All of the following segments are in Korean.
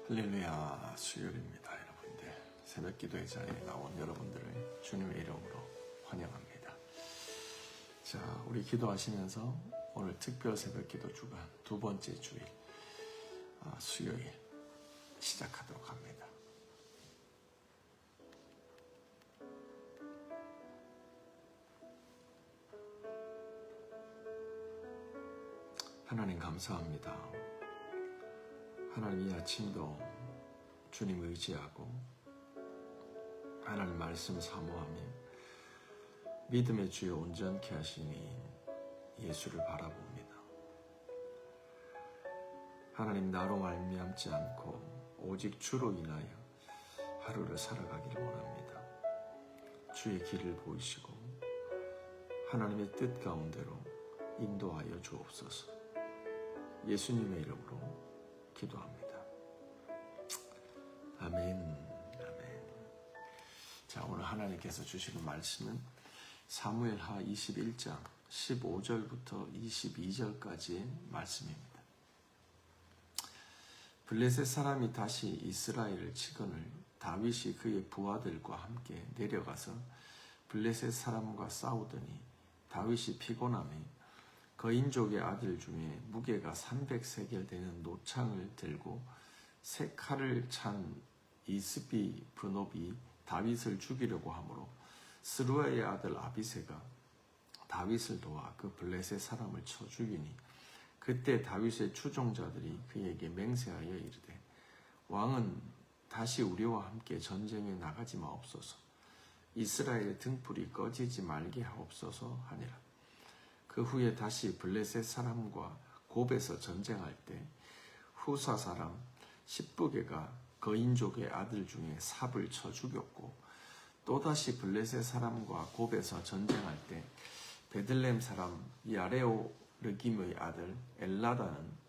할렐루야, 수요일입니다. 여러분들 새벽 기도의 자리에 나온 여러분들을 주님의 이름으로 환영합니다. 자, 우리 기도하시면서 오늘 특별 새벽 기도 주간 두 번째 주일 수요일 시작하도록 합니다. 하나님 감사합니다. 하나님 이 아침도 주님 의지하고 하나님 말씀 사모하며 믿음의 주여 온전케 하시니 예수를 바라봅니다. 하나님 나로 말미암지 않고 오직 주로 인하여 하루를 살아가기를 원합니다. 주의 길을 보이시고 하나님의 뜻 가운데로 인도하여 주옵소서. 예수님의 이름으로 기도합니다. 아멘. 아멘. 자, 오늘 하나님께서 주시는 말씀은 사무엘하 21장 15절부터 22절까지의 말씀입니다. 블레셋 사람이 다시 이스라엘을 치거늘 다윗이 그의 부하들과 함께 내려가서 블레셋 사람과 싸우더니 다윗이 피곤함에 거인족의 아들 중에 무게가 300세겔 되는 노창을 들고 세 칼을 찬 이스비 브노비 다윗을 죽이려고 하므로 스루아의 아들 아비새가 다윗을 도와 그 블레셋 사람을 쳐 죽이니 그때 다윗의 추종자들이 그에게 맹세하여 이르되 왕은 다시 우리와 함께 전쟁에 나가지 마옵소서. 이스라엘의 등불이 꺼지지 말게 하옵소서 하니라. 그 후에 다시 블레셋 사람과 곱에서 전쟁할 때 후사 사람 십부게가 거인족의 아들 중에 삽을 쳐 죽였고 또다시 블레셋 사람과 곱에서 전쟁할 때 베들렘 사람 야레오 르김의 아들 엘라다는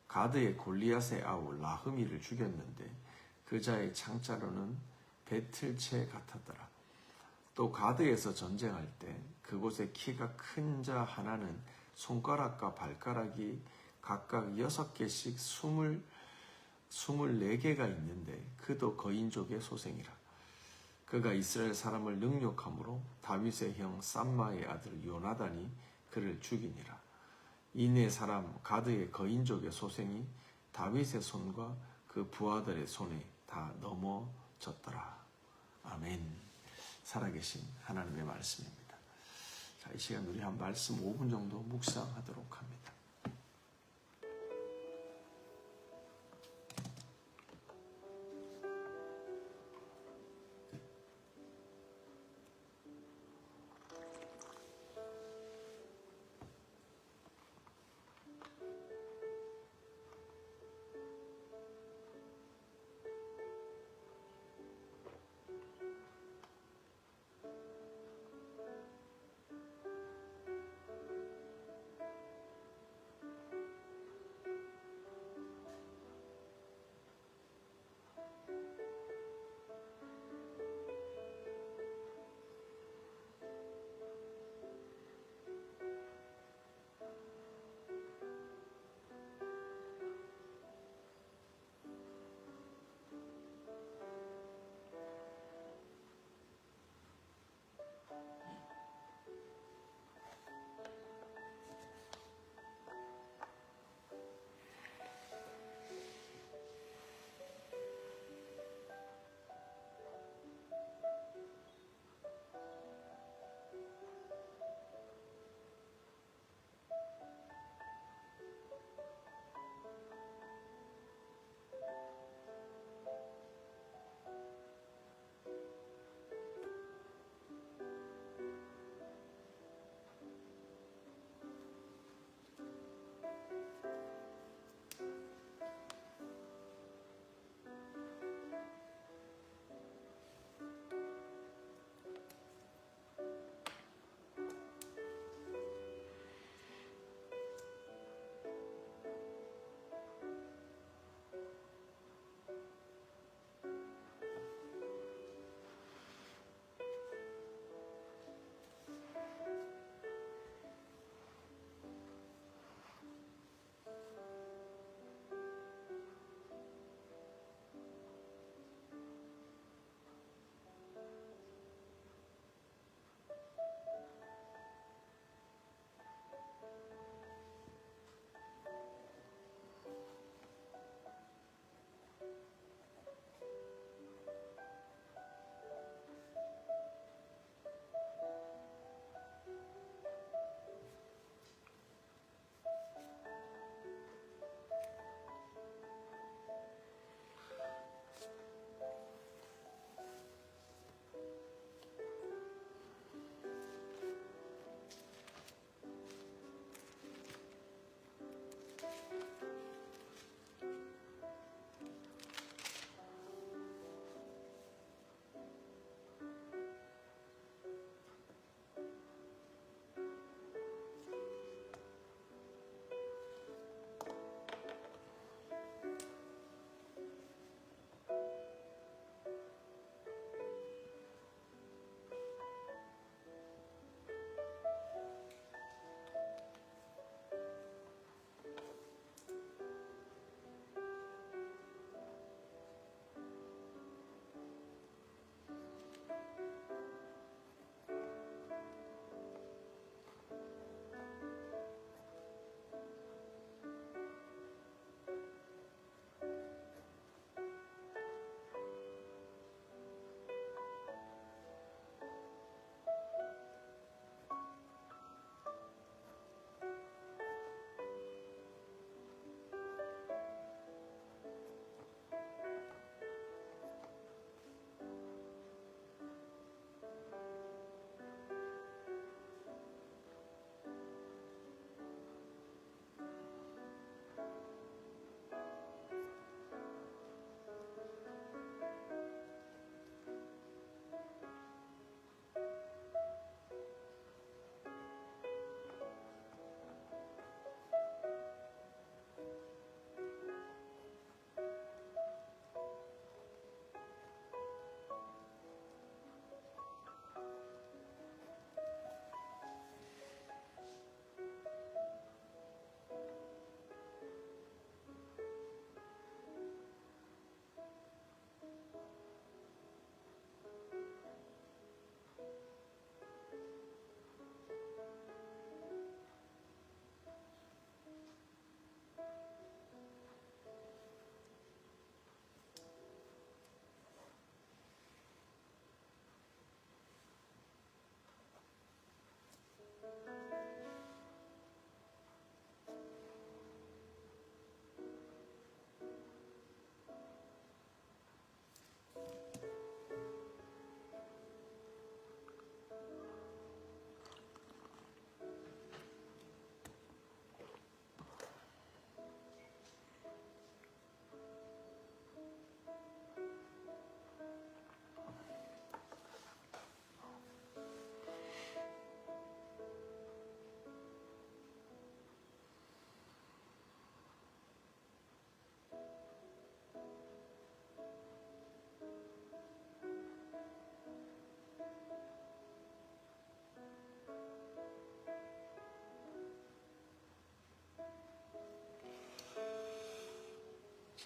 가드의 골리앗의 아우 라흐미를 죽였는데 그 자의 창자로는 배틀채 같았더라. 또 가드에서 전쟁할 때 그곳에 키가 큰 자 하나는 손가락과 발가락이 각각 6개씩 24개가 있는데 그도 거인족의 소생이라. 그가 이스라엘 사람을 능욕함으로 다윗의 형 쌈마의 아들 요나단이 그를 죽이니라. 이 네 사람 가드의 거인족의 소생이 다윗의 손과 그 부하들의 손에 다 넘어졌더라. 아멘. 살아계신 하나님의 말씀입니다. 자, 이 시간 우리 한 말씀 5분 정도 묵상하도록 합니다.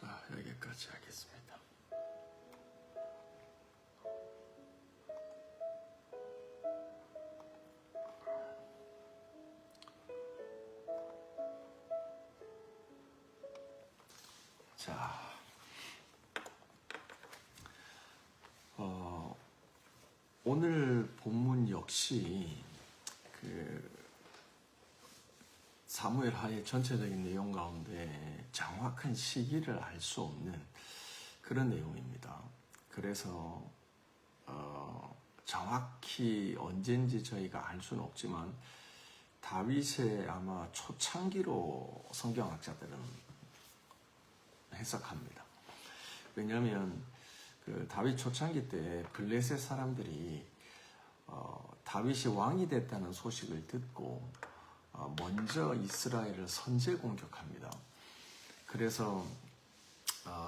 자, 여기까지 하겠습니다. 자, 오늘 본문 역시 그 사무엘 하의 전체적인 내용 가운데 정확한 시기를 알 수 없는 그런 내용입니다. 그래서 정확히 언젠지 저희가 알 수는 없지만 다윗의 아마 초창기로 성경학자들은 해석합니다. 왜냐하면 그 다윗 초창기 때 블레셋 사람들이 다윗이 왕이 됐다는 소식을 듣고 먼저 이스라엘을 선제 공격합니다. 그래서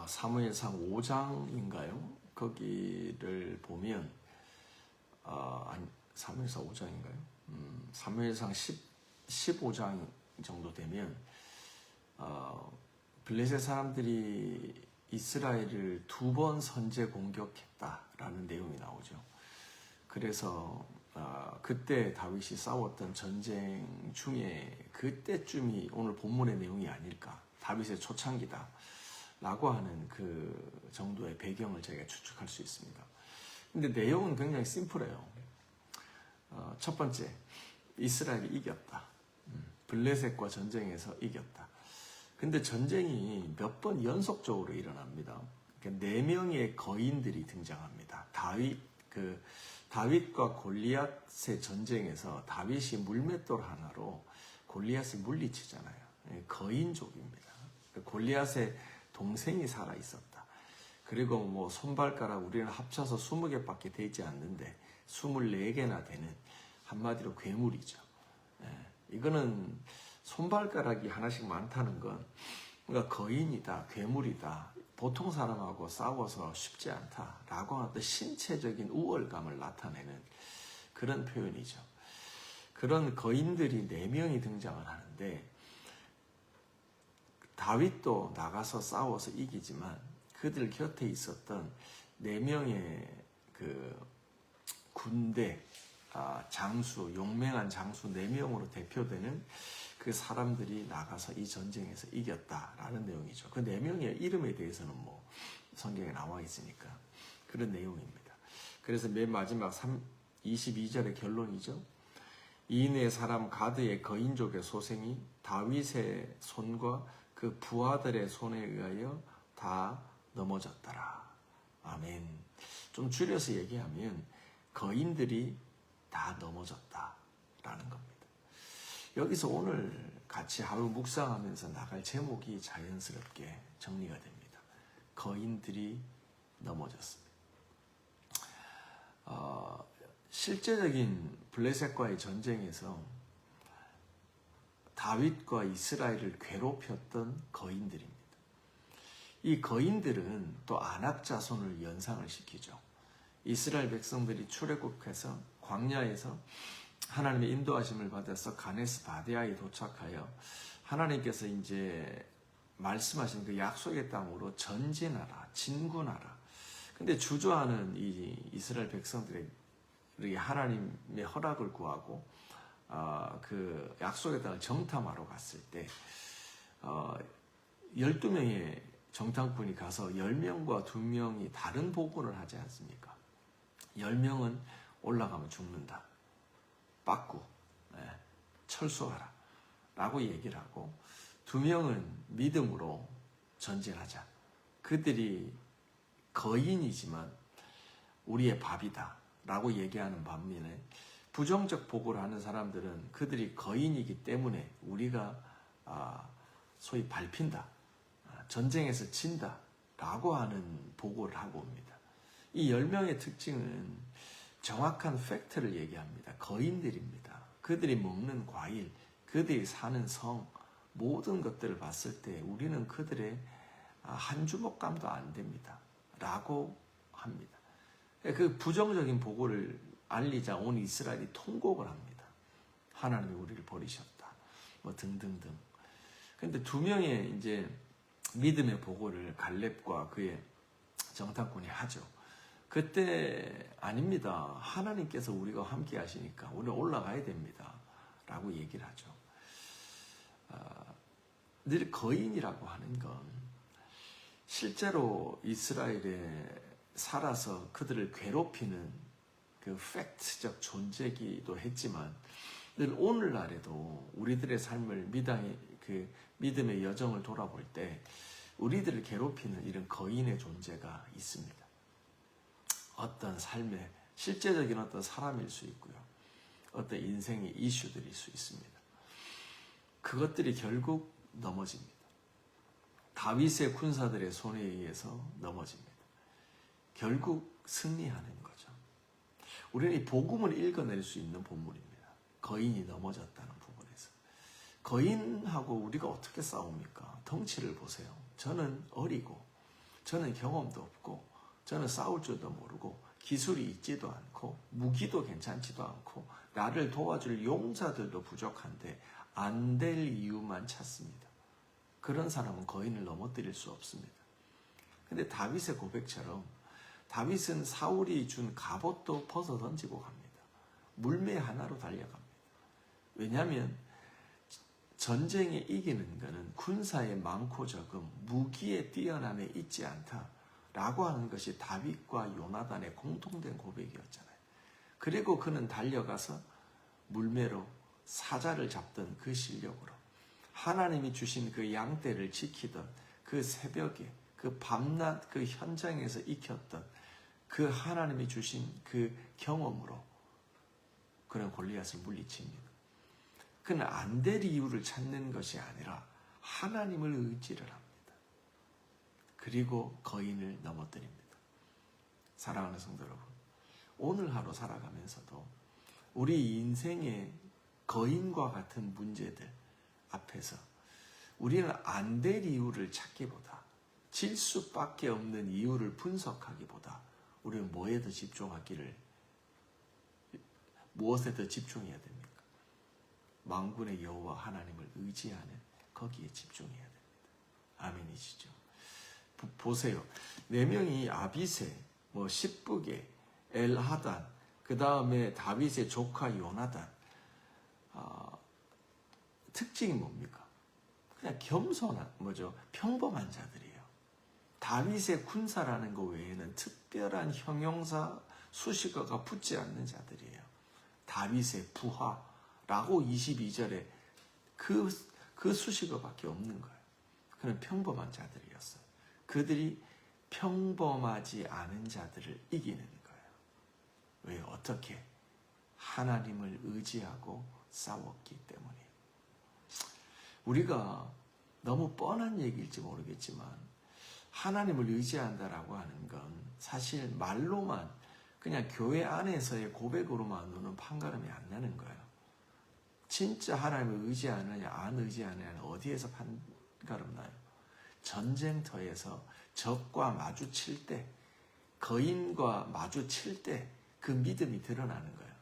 사무엘상 5장인가요? 거기를 보면 아니, 사무엘상 5장인가요? 사무엘상 15장 정도 되면 블레셋 사람들이 이스라엘을 2번 선제 공격했다라는 내용이 나오죠. 그래서 그때 다윗이 싸웠던 전쟁 중에 그때쯤이 오늘 본문의 내용이 아닐까, 다윗의 초창기다 라고 하는 그 정도의 배경을 저희가 추측할 수 있습니다. 근데 내용은 굉장히 심플해요. 첫 번째, 이스라엘이 이겼다. 블레셋과 전쟁에서 이겼다. 근데 전쟁이 몇 번 연속적으로 일어납니다. 그러니까 4명의 거인들이 등장합니다. 다윗과 골리앗의 전쟁에서 다윗이 물맷돌 하나로 골리앗을 물리치잖아요. 거인족입니다. 골리앗의 동생이 살아 있었다. 그리고 뭐 손발가락 우리는 합쳐서 20개밖에 되지 않는데 24개나 되는, 한마디로 괴물이죠. 이거는 손발가락이 하나씩 많다는 건 그러니까 거인이다, 괴물이다, 보통 사람하고 싸워서 쉽지 않다라고 하는 신체적인 우월감을 나타내는 그런 표현이죠. 그런 거인들이 4명이 등장을 하는데 다윗도 나가서 싸워서 이기지만 그들 곁에 있었던 4명의 그 군대 장수, 용맹한 장수 4명으로 대표되는 그 사람들이 나가서 이 전쟁에서 이겼다라는 내용이죠. 그 4명의 이름에 대해서는 뭐 성경에 나와 있으니까 그런 내용입니다. 그래서 맨 마지막 22절의 결론이죠. 이네 사람 가드의 거인족의 소생이 다윗의 손과 그 부하들의 손에 의하여 다 넘어졌더라. 아멘. 좀 줄여서 얘기하면 거인들이 다 넘어졌다라는 겁니다. 여기서 오늘 같이 하루 묵상하면서 나갈 제목이 자연스럽게 정리가 됩니다. 거인들이 넘어졌습니다. 실제적인 블레셋과의 전쟁에서 다윗과 이스라엘을 괴롭혔던 거인들입니다. 이 거인들은 또 아낙 자손을 연상을 시키죠. 이스라엘 백성들이 출애굽해서 광야에서 하나님의 인도하심을 받아서 가네스 바데아에 도착하여 하나님께서 이제 말씀하신 그 약속의 땅으로 전진하라, 진군하라. 근데 주저하는 이 이스라엘 백성들에게 하나님의 허락을 구하고 그 약속의 땅을 정탐하러 갔을 때 12명의 정탐꾼이 가서 10명과 2명이 다른 보고를 하지 않습니까? 10명은 올라가면 죽는다. 빠꾸, 철수하라 라고 얘기를 하고 2명은 믿음으로 전진하자. 그들이 거인이지만 우리의 밥이다 라고 얘기하는 반면에 부정적 보고를 하는 사람들은 그들이 거인이기 때문에 우리가 소위 밟힌다, 전쟁에서 진다 라고 하는 보고를 하고 옵니다. 이 10명의 특징은 정확한 팩트를 얘기합니다. 거인들입니다. 그들이 먹는 과일, 그들이 사는 성, 모든 것들을 봤을 때 우리는 그들의 한 주먹감도 안 됩니다 라고 합니다. 그 부정적인 보고를 알리자 온 이스라엘이 통곡을 합니다. 하나님이 우리를 버리셨다. 뭐 등등등. 근데 2명의 이제 믿음의 보고를 갈렙과 그의 정탐꾼이 하죠. 그때 아닙니다. 하나님께서 우리가 함께 하시니까 우리는 올라가야 됩니다. 라고 얘기를 하죠. 늘 거인이라고 하는 건 실제로 이스라엘에 살아서 그들을 괴롭히는 그 팩트적 존재이기도 했지만 늘 오늘날에도 우리들의 삶을 믿음의 여정을 돌아볼 때 우리들을 괴롭히는 이런 거인의 존재가 있습니다. 어떤 삶의 실제적인 어떤 사람일 수 있고요. 어떤 인생의 이슈들일 수 있습니다. 그것들이 결국 넘어집니다. 다윗의 군사들의 손에 의해서 넘어집니다. 결국 승리하는 거죠. 우리는 이 복음을 읽어낼 수 있는 본문입니다. 거인이 넘어졌다는 부분에서. 거인하고 우리가 어떻게 싸웁니까? 덩치를 보세요. 저는 어리고 저는 경험도 없고 저는 싸울 줄도 모르고 기술이 있지도 않고 무기도 괜찮지도 않고 나를 도와줄 용사들도 부족한데 안 될 이유만 찾습니다. 그런 사람은 거인을 넘어뜨릴 수 없습니다. 근데 다윗의 고백처럼 다윗은 사울이 준 갑옷도 벗어 던지고 갑니다. 물매 하나로 달려갑니다. 왜냐하면 전쟁에 이기는 것은 군사의 많고 적음, 무기의 뛰어남에 있지 않다라고 하는 것이 다윗과 요나단의 공통된 고백이었잖아요. 그리고 그는 달려가서 물매로 사자를 잡던 그 실력으로 하나님이 주신 그 양떼를 지키던 그 새벽에 그 밤낮 그 현장에서 익혔던 그 하나님이 주신 그 경험으로 그는 골리앗을 물리칩니다. 그는 안 될 이유를 찾는 것이 아니라 하나님을 의지를 합니다. 그리고 거인을 넘어뜨립니다. 사랑하는 성도 여러분, 오늘 하루 살아가면서도 우리 인생의 거인과 같은 문제들 앞에서 우리는 안 될 이유를 찾기보다 질 수밖에 없는 이유를 분석하기보다 우리는 무엇에 더 집중해야 됩니까? 만군의 여호와 하나님을 의지하는 거기에 집중해야 됩니다. 아멘이시죠? 보세요. 4명이 아비세, 십부게, 엘하단, 그 다음에 다윗의 조카 요나단. 특징이 뭡니까? 그냥 겸손한, 평범한 자들이에요. 다윗의 군사라는 것 외에는 특별한 형용사, 수식어가 붙지 않는 자들이에요. 다윗의 부하라고 22절에 그 수식어밖에 없는 거예요. 그는 평범한 자들이었어요. 그들이 평범하지 않은 자들을 이기는 거예요. 왜? 어떻게? 하나님을 의지하고 싸웠기 때문이에요. 우리가 너무 뻔한 얘기일지 모르겠지만 하나님을 의지한다라고 하는 건 사실 말로만 그냥 교회 안에서의 고백으로만으로는 판가름이 안 나는 거예요. 진짜 하나님을 의지하느냐 안 의지하느냐는 어디에서 판가름 나요? 전쟁터에서 적과 마주칠 때, 거인과 마주칠 때 그 믿음이 드러나는 거예요.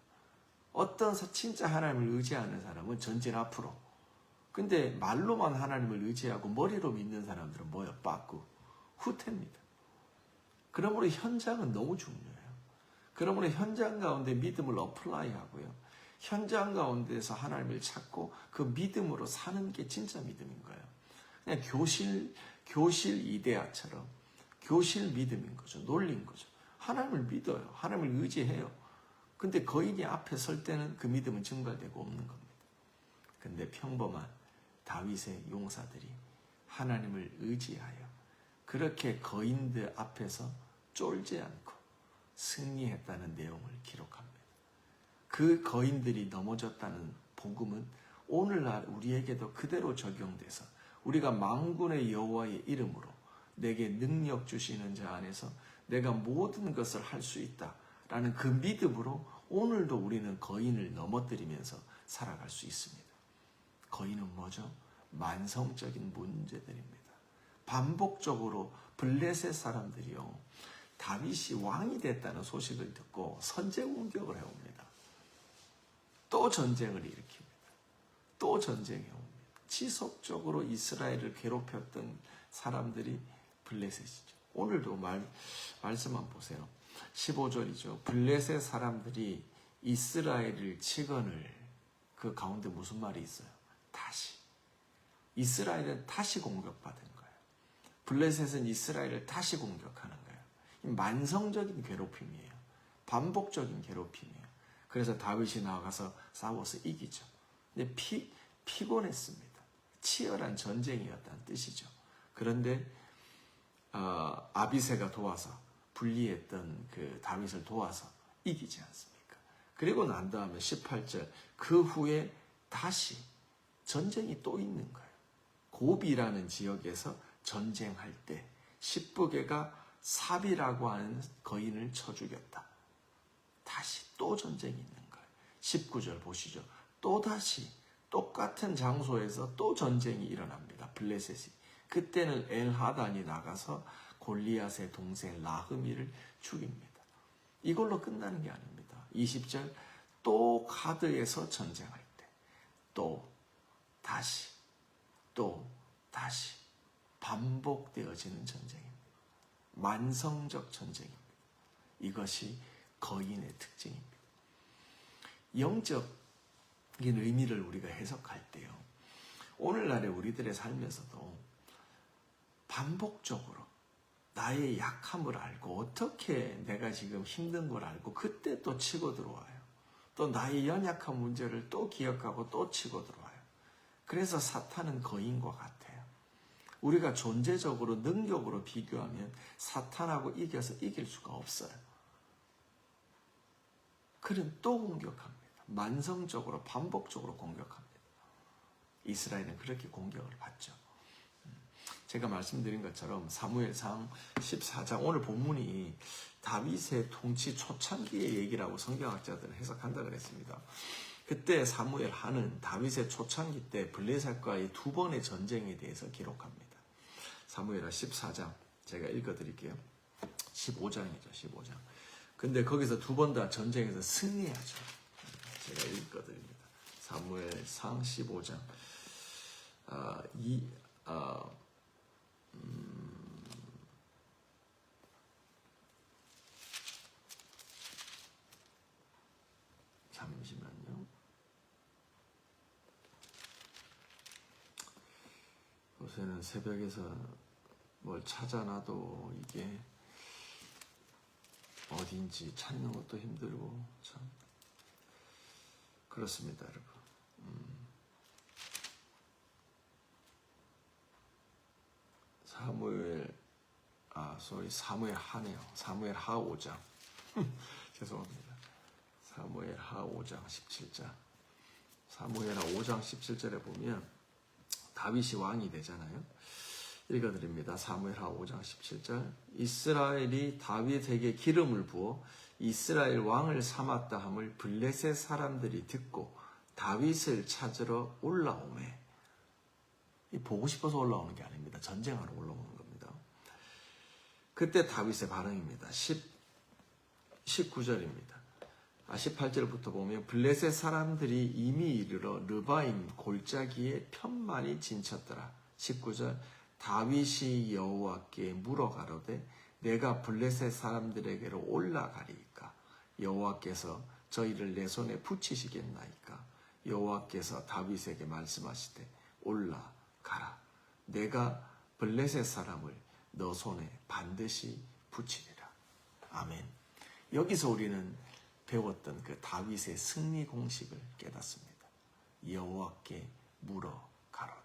어떤 진짜 하나님을 의지하는 사람은 전진 앞으로. 근데 말로만 하나님을 의지하고 머리로 믿는 사람들은 뭐예요? 빠꾸, 후퇴입니다. 그러므로 현장은 너무 중요해요. 그러므로 현장 가운데 믿음을 어플라이 하고요. 현장 가운데서 하나님을 찾고 그 믿음으로 사는 게 진짜 믿음인 거예요. 그냥 교실 이데아처럼 교실 믿음인 거죠. 놀린 거죠. 하나님을 믿어요. 하나님을 의지해요. 근데 거인이 앞에 설 때는 그 믿음은 증발되고 없는 겁니다. 근데 평범한 다윗의 용사들이 하나님을 의지하여 그렇게 거인들 앞에서 쫄지 않고 승리했다는 내용을 기록합니다. 그 거인들이 넘어졌다는 복음은 오늘날 우리에게도 그대로 적용돼서 우리가 만군의 여호와의 이름으로 내게 능력 주시는 자 안에서 내가 모든 것을 할 수 있다라는 그 믿음으로 오늘도 우리는 거인을 넘어뜨리면서 살아갈 수 있습니다. 거인은 뭐죠? 만성적인 문제들입니다. 반복적으로 블레셋 사람들이요, 다윗이 왕이 됐다는 소식을 듣고 선제 공격을 해옵니다. 또 전쟁을 일으킵니다. 또 전쟁해 옵니다. 지속적으로 이스라엘을 괴롭혔던 사람들이 블레셋이죠. 오늘도 말씀 한번 보세요. 15절이죠. 블레셋 사람들이 이스라엘을 치거늘. 그 가운데 무슨 말이 있어요? 다시. 이스라엘은 다시 공격받은 거예요. 블레셋은 이스라엘을 다시 공격하는 거예요. 만성적인 괴롭힘이에요. 반복적인 괴롭힘이에요. 그래서 다윗이 나가서 싸워서 이기죠. 근데 피곤했습니다. 치열한 전쟁이었다는 뜻이죠. 그런데 아비새가 도와서 불리했던 그 다윗을 도와서 이기지 않습니까? 그리고 난 다음에 18절 그 후에 다시 전쟁이 또 있는 거예요. 고비라는 지역에서 전쟁할 때 십부개가 삽이라고 하는 거인을 쳐 죽였다. 다시 또 전쟁이 있는 거예요. 19절 보시죠. 또다시 똑같은 장소에서 또 전쟁이 일어납니다. 블레셋이. 그때는 엘하단이 나가서 골리앗의 동생 라흐미를 죽입니다. 이걸로 끝나는 게 아닙니다. 20절 또 가드에서 전쟁할 때 또 다시 반복되어지는 전쟁입니다. 만성적 전쟁입니다. 이것이 거인의 특징입니다. 영적인 의미를 우리가 해석할 때요. 오늘날의 우리들의 삶에서도 반복적으로 나의 약함을 알고 어떻게 내가 지금 힘든 걸 알고 그때 또 치고 들어와요. 또 나의 연약한 문제를 또 기억하고 또 치고 들어와요. 그래서 사탄은 거인과 같아요. 우리가 존재적으로 능력으로 비교하면 사탄하고 이겨서 이길 수가 없어요. 그는 또 공격합니다. 만성적으로 반복적으로 공격합니다. 이스라엘은 그렇게 공격을 받죠. 제가 말씀드린 것처럼 사무엘상 14장 오늘 본문이 다윗의 통치 초창기의 얘기라고 성경학자들은 해석한다 그랬습니다. 그때 사무엘 하는 다윗의 초창기 때 블레셋과의 두 번의 전쟁에 대해서 기록합니다. 사무엘하 14장 제가 읽어드릴게요. 15장이죠. 15장. 근데 거기서 두 번 다 전쟁에서 승리하죠. 제가 읽어드립니다. 사무엘상 15장 잠시만요. 요새는 새벽에서 뭘 찾아놔도 이게 어딘지 찾는 것도 힘들고 참 그렇습니다, 여러분. 사무엘 하네요. 사무엘 하 5장. 죄송합니다. 사무엘 하 5장 17절. 사무엘 하 5장 17절에 보면 다윗이 왕이 되잖아요. 읽어드립니다. 사무엘 하 5장 17절. 이스라엘이 다윗에게 기름을 부어 이스라엘 왕을 삼았다 함을 블레셋 사람들이 듣고 다윗을 찾으러 올라오매. 보고 싶어서 올라오는 게 아닙니다. 전쟁하러 올라오는 겁니다. 그때 다윗의 반응입니다. 19절입니다. 18절부터 보면 블레셋 사람들이 이미 이르러 르바임 골짜기에 편만이 진쳤더라. 19절 다윗이 여호와께 물어 가로되 내가 블레셋 사람들에게로 올라가리이까 여호와께서 저희를 내 손에 붙이시겠나이까 여호와께서 다윗에게 말씀하시되 올라가라 내가 블레셋 사람을 너 손에 반드시 붙이리라. 아멘. 여기서 우리는 배웠던 그 다윗의 승리 공식을 깨닫습니다. 여호와께 물어 가로되.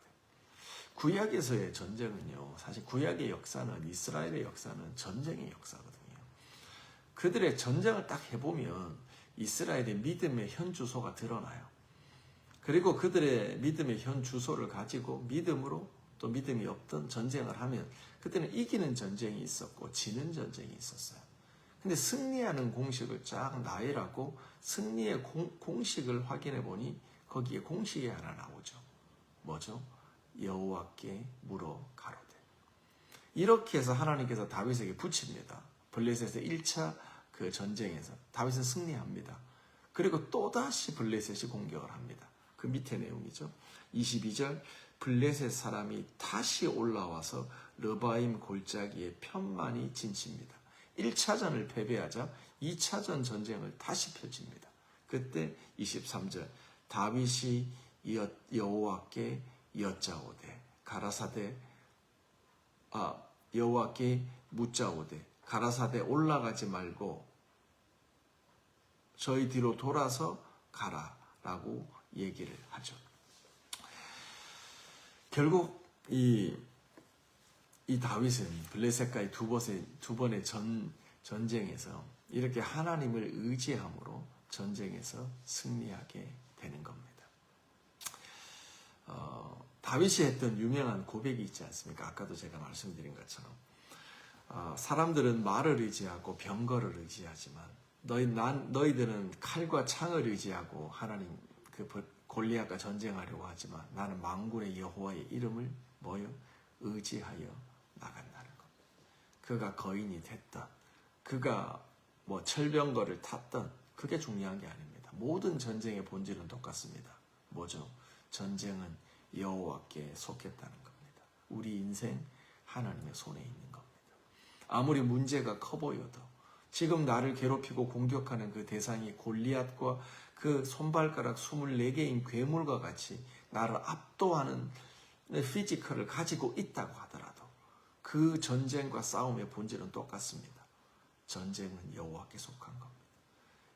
구약에서의 전쟁은요, 사실 구약의 역사는, 이스라엘의 역사는 전쟁의 역사거든요. 그들의 전쟁을 딱 해보면 이스라엘의 믿음의 현 주소가 드러나요. 그리고 그들의 믿음의 현 주소를 가지고 믿음으로 또 믿음이 없던 전쟁을 하면 그때는 이기는 전쟁이 있었고 지는 전쟁이 있었어요. 근데 승리하는 공식을 쫙 나열하고 승리의 공식을 확인해 보니 거기에 공식이 하나 나오죠. 뭐죠? 여호와께 물어 가로되. 이렇게 해서 하나님께서 다윗에게 붙입니다. 블레셋의 1차 그 전쟁에서 다윗은 승리합니다. 그리고 또다시 블레셋이 공격을 합니다. 그 밑에 내용이죠. 22절 블레셋 사람이 다시 올라와서 르바임 골짜기에 편만히 진칩니다. 1차전을 패배하자 2차전 전쟁을 다시 펼칩니다. 그때 23절 다윗이 여호와께 여짜오되 가라사대 여호와께 묻자오되 가라사대 올라가지 말고 저희 뒤로 돌아서 가라라고 얘기를 하죠. 결국 이 다윗은 블레셋과의 두 번의 전쟁에서 이렇게 하나님을 의지함으로 전쟁에서 승리하게 되는 겁니다. 다윗이 했던 유명한 고백이 있지 않습니까? 아까도 제가 말씀드린 것처럼 사람들은 말을 의지하고 병거를 의지하지만 너희들은 칼과 창을 의지하고 하나님 골리앗과 전쟁하려고 하지만 나는 만군의 여호와의 이름을 의지하여 나간다는 것. 그가 거인이 됐던 그가 철병거를 탔던 그게 중요한 게 아닙니다. 모든 전쟁의 본질은 똑같습니다. 뭐죠? 전쟁은 여호와께 속했다는 겁니다. 우리 인생 하나님의 손에 있는 겁니다. 아무리 문제가 커 보여도 지금 나를 괴롭히고 공격하는 그 대상이 골리앗과 그 손발가락 24개인 괴물과 같이 나를 압도하는 피지컬을 가지고 있다고 하더라도 그 전쟁과 싸움의 본질은 똑같습니다. 전쟁은 여호와께 속한 겁니다.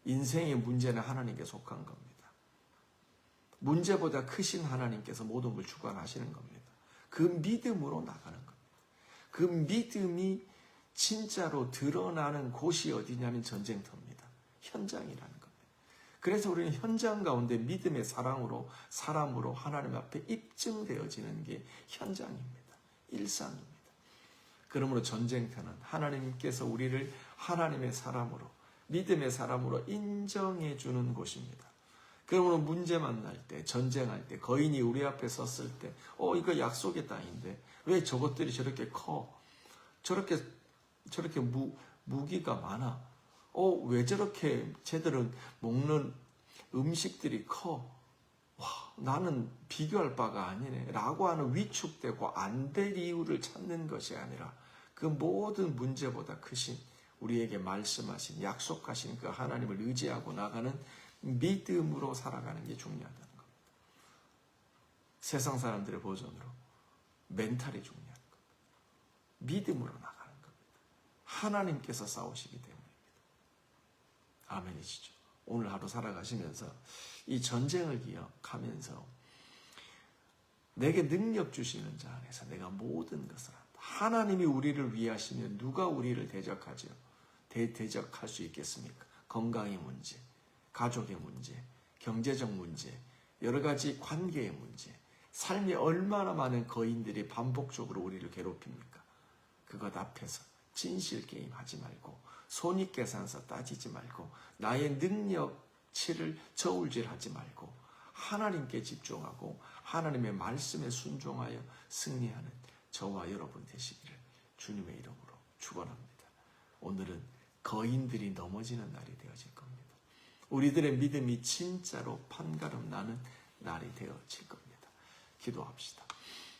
인생의 문제는 하나님께 속한 겁니다. 문제보다 크신 하나님께서 모든 걸 주관하시는 겁니다. 그 믿음으로 나가는 겁니다. 그 믿음이 진짜로 드러나는 곳이 어디냐면 전쟁터입니다. 현장이라는 겁니다. 그래서 우리는 현장 가운데 믿음의 사랑으로 사람으로 하나님 앞에 입증되어지는 게 현장입니다. 일상입니다. 그러므로 전쟁터는 하나님께서 우리를 하나님의 사람으로 믿음의 사람으로 인정해 주는 곳입니다. 그러므로 문제 만날 때, 전쟁할 때, 거인이 우리 앞에 섰을 때, 이거 약속의 땅인데 왜 저것들이 저렇게 커? 저렇게 무기가 많아? 왜 저렇게 쟤들은 먹는 음식들이 커? 와, 나는 비교할 바가 아니네 라고 하는 위축되고 안 될 이유를 찾는 것이 아니라 그 모든 문제보다 크신 우리에게 말씀하신 약속하신 그 하나님을 의지하고 나가는 믿음으로 살아가는 게 중요하다는 겁니다. 세상 사람들의 버전으로 멘탈이 중요한 겁니다. 믿음으로 나가는 겁니다. 하나님께서 싸우시기 때문입니다. 아멘이시죠. 오늘 하루 살아가시면서 이 전쟁을 기억하면서 내게 능력 주시는 자 안에서 내가 모든 것을 한다. 하나님이 우리를 위하시면 누가 우리를 대적하죠? 대적할 수 있겠습니까? 건강의 문제, 가족의 문제, 경제적 문제, 여러 가지 관계의 문제, 삶에 얼마나 많은 거인들이 반복적으로 우리를 괴롭힙니까? 그것 앞에서 진실 게임 하지 말고 손익계산서 따지지 말고 나의 능력치를 저울질하지 말고 하나님께 집중하고 하나님의 말씀에 순종하여 승리하는 저와 여러분 되시기를 주님의 이름으로 축원합니다. 오늘은 거인들이 넘어지는 날이 되어질 겁니다. 우리들의 믿음이 진짜로 판가름 나는 날이 되어질 겁니다. 기도합시다.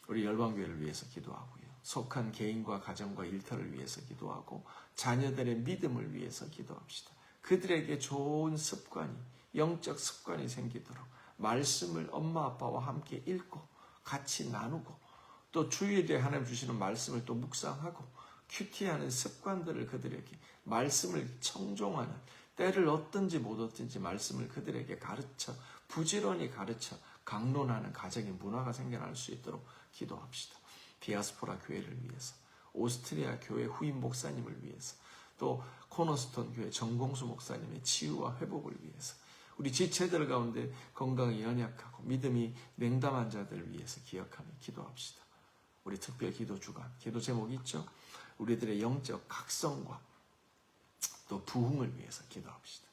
우리 열방교회를 위해서 기도하고요. 속한 개인과 가정과 일터를 위해서 기도하고 자녀들의 믿음을 위해서 기도합시다. 그들에게 좋은 습관이, 영적 습관이 생기도록 말씀을 엄마 아빠와 함께 읽고 같이 나누고 또 주일에 하나님 주시는 말씀을 또 묵상하고 큐티하는 습관들을 그들에게 말씀을 청종하는 때를 얻든지 못 얻든지 말씀을 그들에게 가르쳐 부지런히 가르쳐 강론하는 가정의 문화가 생겨날 수 있도록 기도합시다. 디아스포라 교회를 위해서, 오스트리아 교회 후임 목사님을 위해서, 또 코너스톤 교회 정공수 목사님의 치유와 회복을 위해서, 우리 지체들 가운데 건강이 연약하고 믿음이 냉담한 자들을 위해서 기억하며 기도합시다. 우리 특별 기도 주간, 기도 제목이 있죠? 우리들의 영적 각성과 또 부흥을 위해서 기도합시다.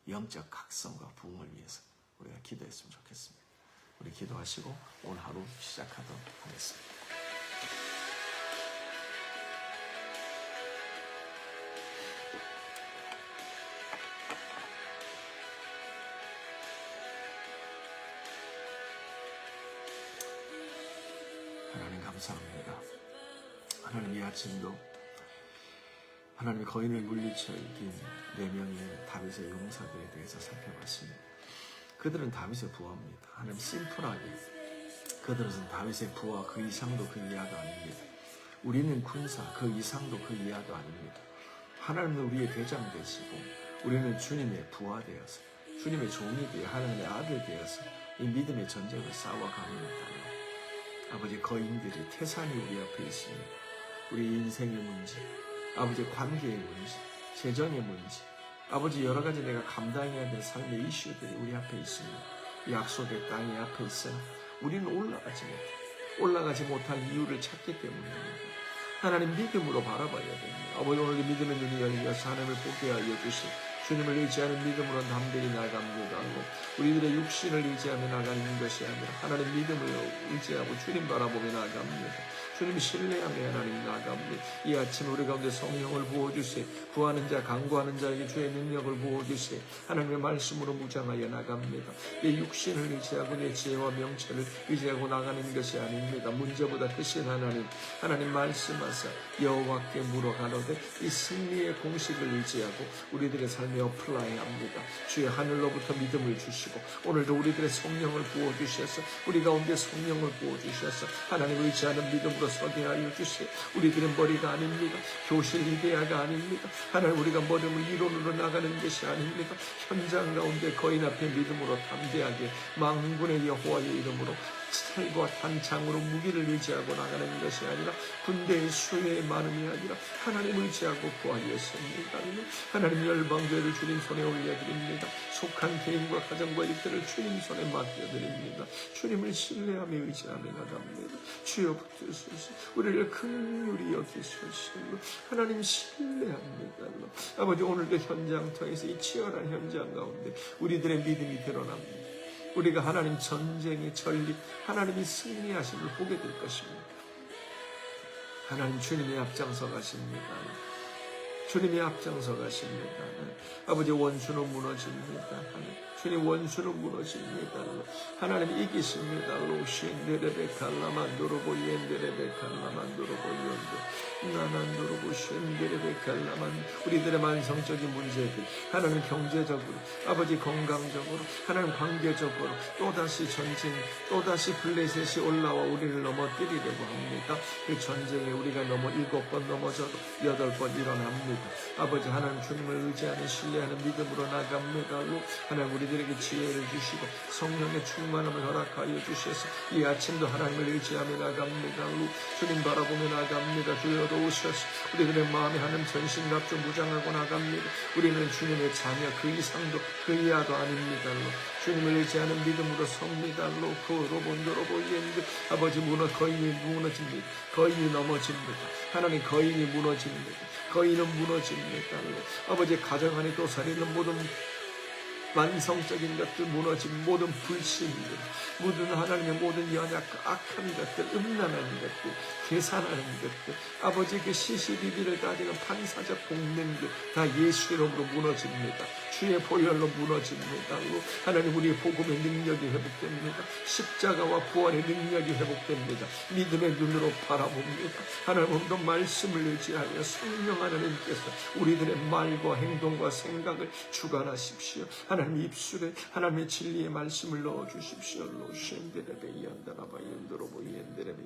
영적 각성과 부흥을 위해서 우리가 기도했으면 좋겠습니다. 우리 기도하시고 오늘 하루 시작하도록 하겠습니다. 하나님 감사합니다. 하나님 이 아침도 하나님의 거인을 물리쳐 이긴 4명의 다윗의 용사들에 대해서 살펴봤습니다. 그들은 다윗의 부하입니다. 하나님 심플하게 그들은 다윗의 부하 그 이상도 그 이하도 아닙니다. 우리는 군사 그 이상도 그 이하도 아닙니다. 하나님은 우리의 대장 되시고 우리는 주님의 부하 되어서 주님의 종이 되어 하나님의 아들 되어서 이 믿음의 전쟁을 싸워갑니다. 아버지 거인들이 태산이 우리 앞에 있습니다. 우리 인생의 문제, 아버지 관계의 문제, 재정의 문제, 아버지 여러 가지 내가 감당해야 될 삶의 이슈들이 우리 앞에 있습니다. 약속의 땅이 앞에 있으나 우리는 올라가지 못할 이유를 찾기 때문입니다. 하나님 믿음으로 바라봐야 됩니다. 아버지 오늘도 믿음의 눈이 열려서 하나님을 보게 하여 주시고 주님을 의지하는 믿음으로 담대히 나갑니다. 우리들의 육신을 의지하며 나가는 것이 아니라 하나님 믿음을 의지하고 주님 바라보며 나갑니다. 주님 신뢰하며 하나님 나갑니다. 이 아침 우리 가운데 성령을 부어주세요. 구하는 자 간구하는 자에게 주의 능력을 부어주세요. 하나님의 말씀으로 무장하여 나갑니다. 내 육신을 의지하고 내 지혜와 명철을 의지하고 나가는 것이 아닙니다. 문제보다 대신 하나님 말씀하사 여호와께 물어 가로되 이 승리의 공식을 의지하고 우리들의 삶에 어플라이합니다. 주의 하늘로부터 믿음을 주시고 오늘도 우리들의 성령을 부어주셔서 우리 가운데 성령을 부어주셔서 하나님 의지하는 믿음으로 서게 하여 주세요. 우리들의 머리가 아닙니다. 교실 이데아가 아닙니다. 하나님 우리가 머리를 이론으로 나가는 것이 아닙니다. 현장 가운데 거인 앞에 믿음으로 담대하게 만군의 여호와의 이름으로 칼과 단창으로 무기를 의지하고 나가는 것이 아니라 군대의 수의 많음이 아니라 하나님 의지하고 구하였습니다. 하나님 열방교회를 주님 손에 올려드립니다. 속한 개인과 가정과 일들을 주님 손에 맡겨드립니다. 주님을 신뢰하며 의지하며 나갑니다. 주여 붙드소서 우리를 긍휼히 여기소서. 하나님 신뢰합니다. 아버지 오늘도 현장터에서 이 치열한 현장 가운데 우리들의 믿음이 드러납니다. 우리가 하나님 전쟁의 전리, 하나님이 승리하심을 보게 될 것입니다. 하나님 주님이 앞장서 가십니다. 주님이 앞장서 가십니다. 아버지 원수는 무너집니다. 주님 원수는 무너집니다. 하나님 이기십니다. 로시엔데레베 칼라만도로보 옌데레베 칼라만도로보 옌데 나난도로보 셴데레베 칼라만 우리들의 만성적인 문제들 하나님 경제적으로 아버지 건강적으로 하나님 관계적으로 또다시 전쟁 또다시 블레셋이 올라와 우리를 넘어뜨리려고 합니다. 그 전쟁에 우리가 7번 넘어져도 8번 일어납니다. 아버지 하나님 주님을 의지하는 신뢰하는 믿음으로 나갑니다. 하나님 우리들에게 지혜를 주시고 성령의 충만함을 허락하여 주셔서 이 아침도 하나님을 의지하며 나갑니다. 주님 바라보며 나갑니다. 주여도 오셔서 우리들의 마음에 하나님 전신갑주 무장하고 나갑니다. 우리는 주님의 자녀 그 이상도 그 이하도 아닙니다. 주님을 의지하는 믿음으로 섭니다. 로코로본도로보이엔드 아버지 거인이 무너집니다. 거인이 넘어집니다. 하나님 거인이 무너집니다. 거인은 무너집니다. 아버지 가정 안에 도사리는 모든 만성적인 것들 무너진 모든 불신들 모든 하나님의 모든 연약과 악한 것들 음란한 것들 계산하는 것들 아버지 그 CCTV를 따지는 판사적 공능들 다 예수 이름으로 무너집니다. 주의 보혈로 무너집니다. 하나님 우리의 복음의 능력이 회복됩니다. 십자가와 부활의 능력이 회복됩니다. 믿음의 눈으로 바라봅니다. 하나님 오늘도 말씀을 의지하여 성령 하나님께서 우리들의 말과 행동과 생각을 주관하십시오. 하나님 입술에 하나님의 진리의 말씀을 넣어주십시오. 로시엔데레베 이안다라바 이엔드로보 이엔데레베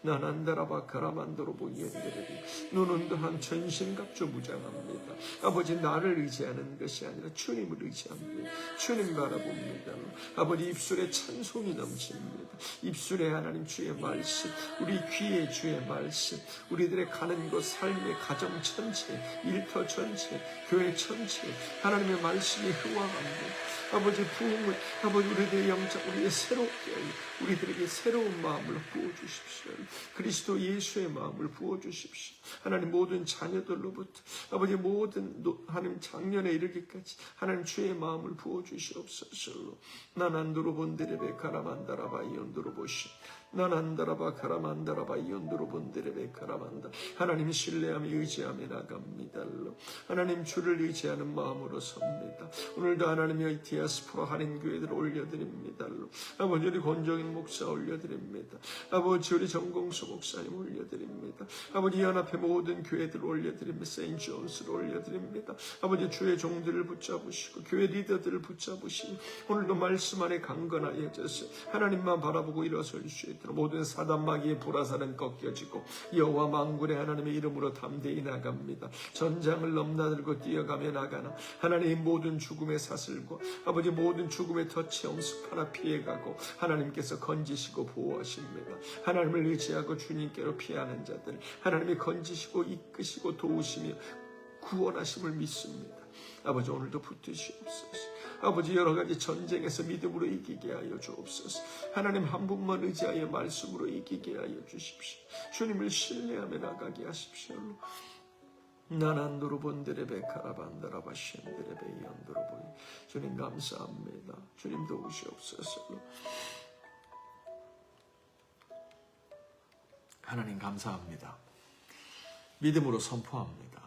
나난다라바 가라만도로보 이엔데레베 눈은 또한 전신갑주 무장합니다. 아버지 나를 의지하는 것이 아니라 주님을 의지합니다. 주님 바라봅니다. 아버지 입술에 찬송이 넘칩니다. 입술에 하나님 주의 말씀 우리 귀에 주의 말씀 우리들의 가는 곳 삶의 가정 전체 일터 전체 교회 전체 하나님의 말씀이 흥황합니다. 아버지 부흥을 아버지 우리들의 영적 우리의 새롭게 우리들에게 새로운 마음을 부어주십시오. 그리스도 예수의 마음을 부어주십시오. 하나님 모든 자녀들로부터 아버지 모든 하나님 작년에 이르기까지 하나님 주의 마음을 부어주시옵소서. 나난도로 본데레베 가라만다라바 이온도로 보시 나난다라바 카라만다라바 이온드로 본데레베 카라만다. 하나님 신뢰하며 의지하며 나갑니다로. 하나님 주를 의지하는 마음으로 섭니다. 오늘도 하나님의 디아스포라 한인교회들 올려드립니다로. 아버지 우리 권정인 목사 올려드립니다. 아버지 우리 정공수 목사님 올려드립니다. 아버지 연합회 모든 교회들 올려드립니다. 세인트 존스를 올려드립니다. 아버지 주의 종들을 붙잡으시고 교회 리더들을 붙잡으시고 오늘도 말씀 안에 강건하여져서 하나님만 바라보고 일어설 수 있도록 모든 사단마귀의 불화살은 꺾여지고 여호와 만군의 하나님의 이름으로 담대히 나갑니다. 전장을 넘나들고 뛰어가며 나가나 하나님의 모든 죽음의 사슬과 아버지 모든 죽음의 덫이 엄습하나 피해가고 하나님께서 건지시고 보호하십니다. 하나님을 의지하고 주님께로 피하는 자들 하나님이 건지시고 이끄시고 도우시며 구원하심을 믿습니다. 아버지 오늘도 붙드시옵소서. 아버지 여러 가지 전쟁에서 믿음으로 이기게 하여 주옵소서. 하나님 한 분만 의지하여 말씀으로 이기게 하여 주십시오. 주님을 신뢰하며 나가게 하십시오. 나난도로 본데레베 카라반다라바 셴데레베 연도로보이. 주님 감사합니다. 주님 도우시옵소서. 하나님 감사합니다. 믿음으로 선포합니다.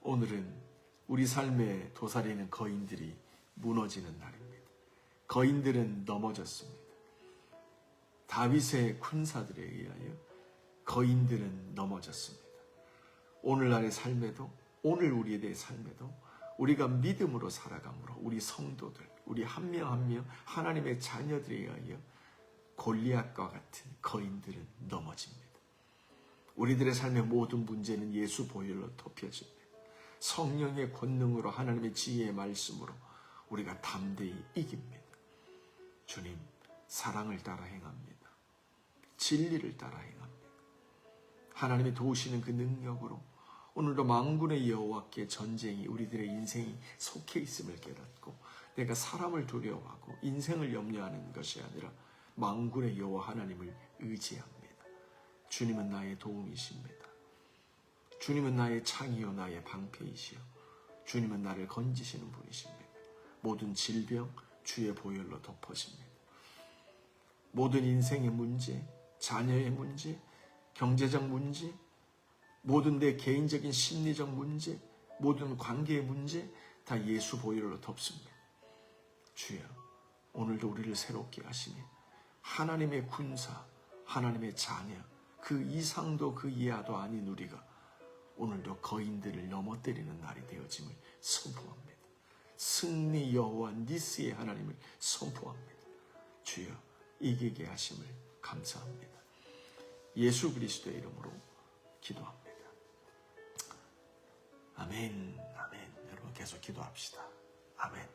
오늘은 우리 삶에 도사리는 거인들이 무너지는 날입니다. 거인들은 넘어졌습니다. 다윗의 군사들에 의하여 거인들은 넘어졌습니다. 오늘날의 삶에도 오늘 우리의 삶에도 우리가 믿음으로 살아감으로 우리 성도들 우리 한 명 한 명 하나님의 자녀들에 의하여 골리앗과 같은 거인들은 넘어집니다. 우리들의 삶의 모든 문제는 예수 보혈로 덮여집니다. 성령의 권능으로 하나님의 지혜의 말씀으로 우리가 담대히 이깁니다. 주님, 사랑을 따라 행합니다. 진리를 따라 행합니다. 하나님이 도우시는 그 능력으로 오늘도 만군의 여호와께 전쟁이 우리들의 인생이 속해 있음을 깨닫고 내가 사람을 두려워하고 인생을 염려하는 것이 아니라 만군의 여호와 하나님을 의지합니다. 주님은 나의 도움이십니다. 주님은 나의 창이요 나의 방패이시요 주님은 나를 건지시는 분이십니다. 모든 질병 주의 보혈로 덮어집니다. 모든 인생의 문제, 자녀의 문제, 경제적 문제, 모든 내 개인적인 심리적 문제, 모든 관계의 문제 다 예수 보혈로 덮습니다. 주여, 오늘도 우리를 새롭게 하시니 하나님의 군사, 하나님의 자녀, 그 이상도 그 이하도 아닌 우리가 오늘도 거인들을 넘어뜨리는 날이 되어짐을 선포합니다. 승리 여호와 니스의 하나님을 선포합니다. 주여 이기게 하심을 감사합니다. 예수 그리스도의 이름으로 기도합니다. 아멘, 아멘. 여러분 계속 기도합시다. 아멘.